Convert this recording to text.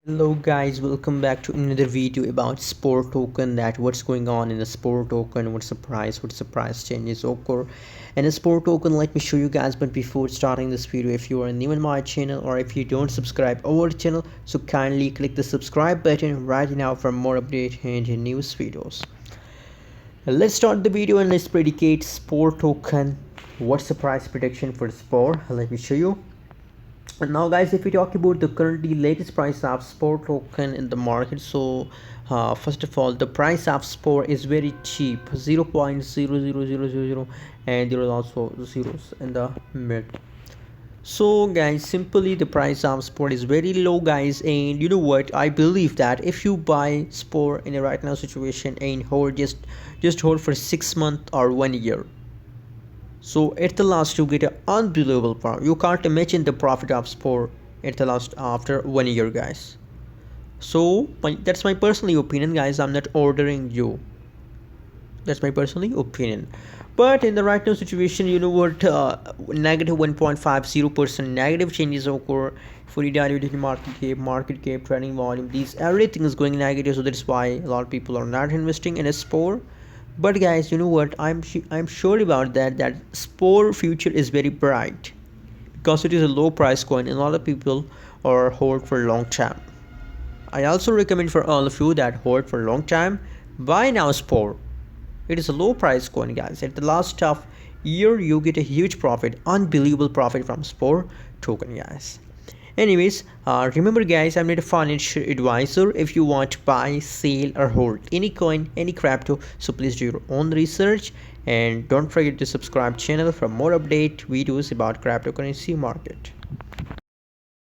Hello guys, welcome back to another video about Spore token. That what's going on in the Spore token, what's the price changes occur and a Spore token. Let me show you guys, but before starting this video, if you are new in my channel or if you don't subscribe our channel, so kindly click the subscribe button right now for more update and news videos. Let's start the video and let's predicate Spore token. What's the price prediction for Spore? Let me show you. And now guys, if we talk about the currently latest price of Spore token in the market, so first of all, the price of Spore is very cheap, 0.00000, and there are also zeros in the mid. So guys, simply the price of Spore is very low guys, and you know what, I believe that if you buy Spore in a right now situation and hold, just hold for 6 months or 1 year, so at the last you get an unbelievable profit. You can't imagine the profit of Spore at the last after 1 year guys. So that's my personal opinion guys, I'm not ordering you, that's my personal opinion. But in the right now situation, you know what, negative 1.50% negative changes occur. Fully diluted market cap, trading volume, these everything is going negative, so that's why a lot of people are not investing in a Spore. But guys, you know what, I'm sure about that Spore future is very bright because it is a low price coin and a lot of people are hold for a long time. I also recommend for all of you that hold for a long time, buy now Spore. It is a low price coin guys. At the last of year you get a huge profit, unbelievable profit from Spore token guys. Anyways, remember guys, I'm not a financial advisor. If you want to buy, sell or hold any coin, any crypto, so please do your own research and don't forget to subscribe channel for more update videos about cryptocurrency market.